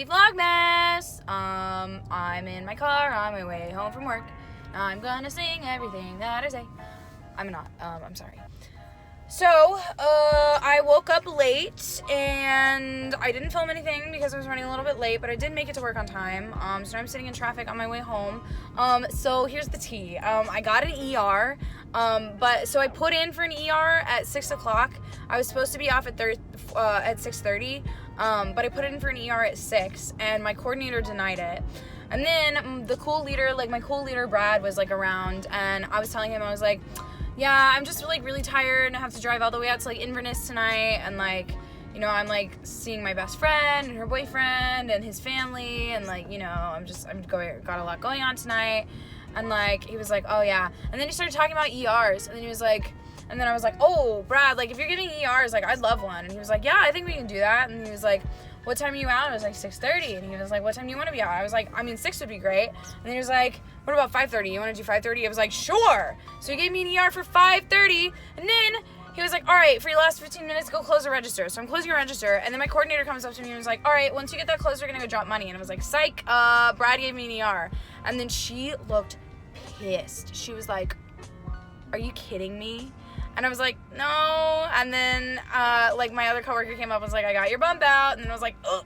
Happy Vlogmas! I'm in my car on my way home from work. I'm gonna sing everything that I say. I'm not, I'm sorry. So, I woke up late, and I didn't film anything because I was running a little bit late, but I did make it to work on time. So now I'm sitting in traffic on my way home. So here's the tea. I got an ER, so I put in for an ER at 6 o'clock. I was supposed to be off at 6:30, but I put in for an ER at 6, and my coordinator denied it. And then my cool leader Brad was like around, and I was telling him, I was like, yeah, I'm just like really tired and I have to drive all the way out to like Inverness tonight, and like, you know, I'm like seeing my best friend and her boyfriend and his family, and like, you know, got a lot going on tonight. And like, he was like, oh yeah. And then he started talking about ERs, and then he was like, and then I was like, oh, Brad, like if you're getting ERs, like I'd love one. And he was like, yeah, I think we can do that. And he was like, what time are you out? I was like, 6:30. And he was like, what time do you want to be out? I was like, I mean, 6 would be great. And then he was like, what about 5:30? You want to do 5:30? I was like, sure. So he gave me an ER for 5:30. And then he was like, all right, for your last 15 minutes, go close the register. So I'm closing the register. And then my coordinator comes up to me and was like, all right, once you get that closed, we're going to go drop money. And I was like, psych, Brad gave me an ER. And then she looked pissed. She was like, are you kidding me? And I was like, no. And then, like, my other coworker came up and was like, I got your bump out. And then I was like, oh.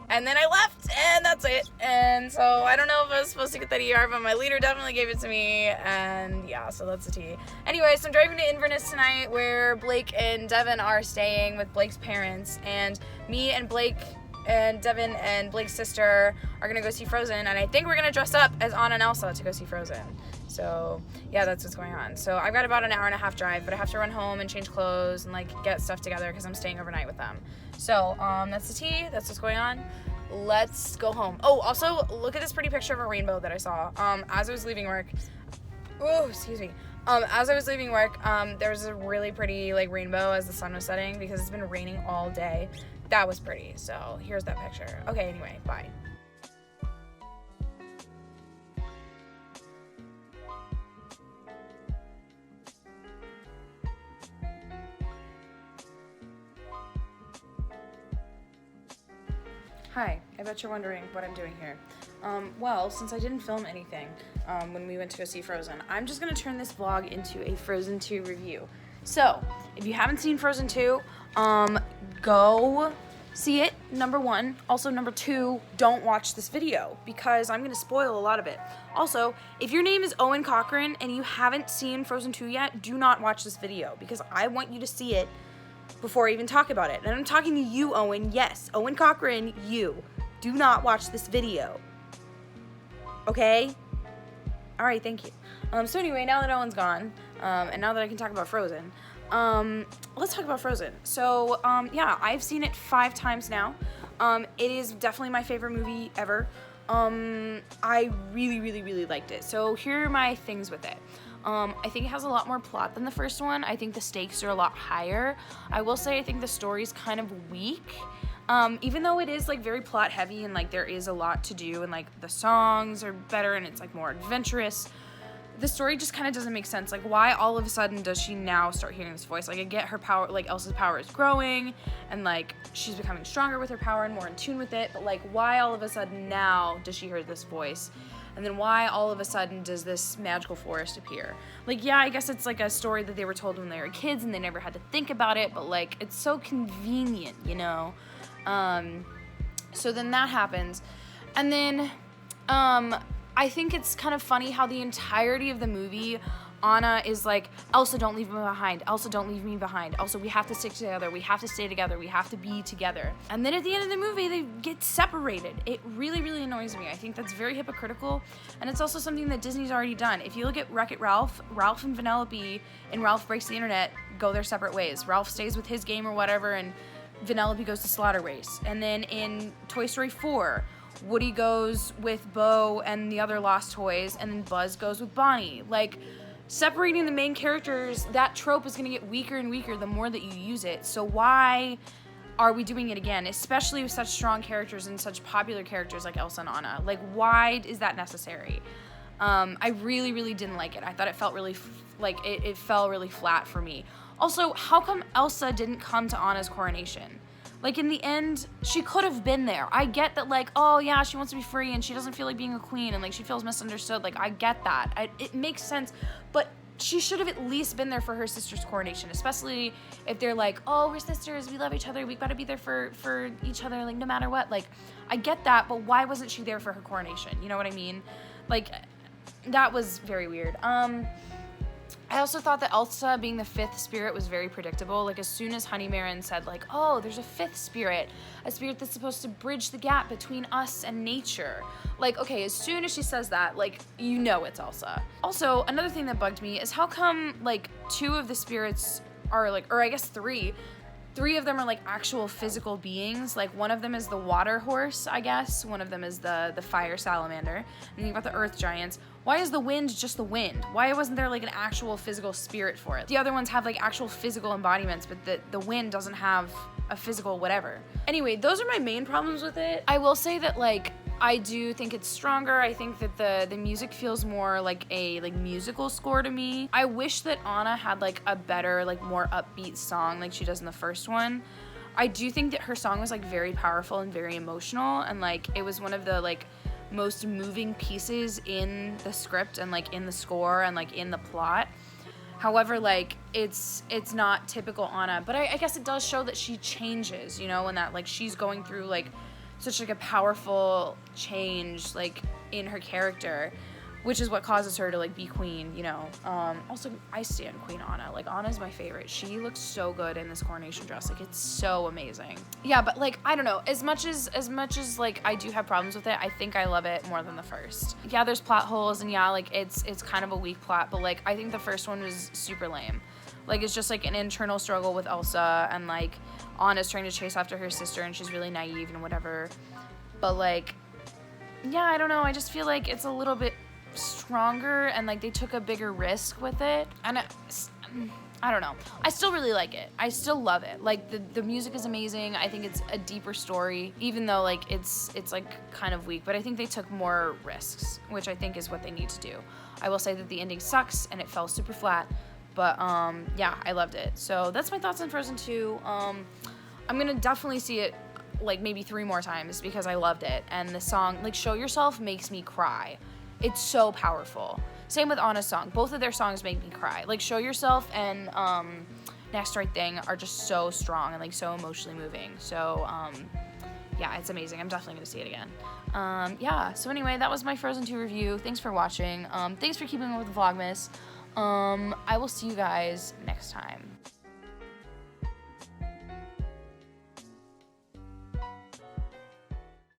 And then I left, and that's it. And so I don't know if I was supposed to get that ER, but my leader definitely gave it to me. And yeah, so that's the tea. Anyway, so I'm driving to Inverness tonight, where Blake and Devin are staying with Blake's parents. And me and Blake and Devin and Blake's sister are gonna go see Frozen, and I think we're gonna dress up as Anna and Elsa to go see Frozen. So yeah, that's what's going on. So I've got about an hour and a half drive, but I have to run home and change clothes and like get stuff together because I'm staying overnight with them. So that's the tea. That's what's going on. Let's go home. Oh, also look at this pretty picture of a rainbow that I saw as I was leaving work. Oh, excuse me. As I was leaving work, there was a really pretty like rainbow as the sun was setting because it's been raining all day. That was pretty. So here's that picture. Okay, anyway, bye. Hi, I bet you're wondering what I'm doing here. Well, since I didn't film anything when we went to go see Frozen, I'm just gonna turn this vlog into a Frozen 2 review. So, if you haven't seen Frozen 2, go see it, number one. Also, number two, don't watch this video because I'm gonna spoil a lot of it. Also, if your name is Owen Cochran and you haven't seen Frozen 2 yet, do not watch this video because I want you to see it before I even talk about it. And I'm talking to you, Owen. Yes, Owen Cochran, you. Do not watch this video. Okay? Alright, thank you. So anyway, now that Owen's gone, and now that I can talk about Frozen, let's talk about Frozen. So, yeah, I've seen it 5 times now. It is definitely my favorite movie ever. I really, really, really liked it. So here are my things with it. I think it has a lot more plot than the first one. I think the stakes are a lot higher. I will say I think the story's kind of weak. Even though it is like very plot heavy and like there is a lot to do and like the songs are better and it's like more adventurous, the story just kind of doesn't make sense. Like, why all of a sudden does she now start hearing this voice? Like, I get her power, like Elsa's power is growing and like she's becoming stronger with her power and more in tune with it, but like why all of a sudden now does she hear this voice? And then why all of a sudden does this magical forest appear? Like, yeah, I guess it's like a story that they were told when they were kids and they never had to think about it, but like, it's so convenient, you know? So then that happens. And then, I think it's kind of funny how the entirety of the movie, Anna is like, Elsa, don't leave me behind. Elsa, don't leave me behind. Elsa, we have to stick together. We have to stay together. We have to be together. And then at the end of the movie, they get separated. It really, really annoys me. I think that's very hypocritical. And it's also something that Disney's already done. If you look at Wreck-It Ralph, Ralph and Vanellope in Ralph Breaks the Internet go their separate ways. Ralph stays with his game or whatever, and Vanellope goes to Slaughter Race. And then in Toy Story 4, Woody goes with Bo and the other Lost Toys, and then Buzz goes with Bonnie. Like, separating the main characters, that trope is gonna get weaker and weaker the more that you use it. So why are we doing it again? Especially with such strong characters and such popular characters like Elsa and Anna. Like, why is that necessary? I really, really didn't like it. I thought it felt really, it fell really flat for me. Also, how come Elsa didn't come to Anna's coronation? Like, in the end, she could have been there. I get that, like, oh, yeah, she wants to be free and she doesn't feel like being a queen and, like, she feels misunderstood. Like, I get that. It makes sense. But she should have at least been there for her sister's coronation, especially if they're like, oh, we're sisters, we love each other, we've got to be there for each other, like, no matter what. Like, I get that, but why wasn't she there for her coronation? You know what I mean? Like, that was very weird. I also thought that Elsa being the fifth spirit was very predictable. Like, as soon as Honeymarin said, like, oh, there's a fifth spirit, a spirit that's supposed to bridge the gap between us and nature. Like, okay, as soon as she says that, like, you know it's Elsa. Also, another thing that bugged me is how come, like, two of the spirits are, like, or I guess three of them are, like, actual physical beings. Like, one of them is the water horse, I guess. One of them is the fire salamander. And then you've got the earth giants. Why is the wind just the wind? Why wasn't there, like, an actual physical spirit for it? The other ones have, like, actual physical embodiments, but the wind doesn't have a physical whatever. Anyway, those are my main problems with it. I will say that, like, I do think it's stronger. I think that the music feels more like a musical score to me. I wish that Anna had, like, a better, like, more upbeat song like she does in the first one. I do think that her song was, like, very powerful and very emotional, and, like, it was one of the, like, most moving pieces in the script and, like, in the score and, like, in the plot. However, like, it's not typical Anna, but I guess it does show that she changes, you know, and that, like, she's going through, like, such, like, a powerful change, like, in her character, which is what causes her to, like, be queen, you know. Also, I stand Queen Anna. Like, Anna's my favorite. She looks so good in this coronation dress. Like, it's so amazing. Yeah, but, like, I don't know. As much as like, I do have problems with it, I think I love it more than the first. Yeah, there's plot holes, and yeah, like, it's kind of a weak plot, but, like, I think the first one was super lame. Like, it's just, like, an internal struggle with Elsa, and, like, Anna's trying to chase after her sister, and she's really naive and whatever. But, like, yeah, I don't know. I just feel like it's a little bit stronger, and, like, they took a bigger risk with it. And I don't know. I still really like it. I still love it. Like, the music is amazing. I think it's a deeper story, even though, like, it's like, kind of weak. But I think they took more risks, which I think is what they need to do. I will say that the ending sucks, and it fell super flat. But, yeah, I loved it. So that's my thoughts on Frozen 2. I'm gonna definitely see it, like, maybe 3 more times because I loved it. And the song, like, Show Yourself makes me cry. It's so powerful. Same with Anna's song. Both of their songs make me cry. Like, Show Yourself and Next Right Thing are just so strong and, like, so emotionally moving. So, yeah, it's amazing. I'm definitely gonna see it again. Yeah, so anyway, that was my Frozen 2 review. Thanks for watching. Thanks for keeping up with Vlogmas. I will see you guys next time.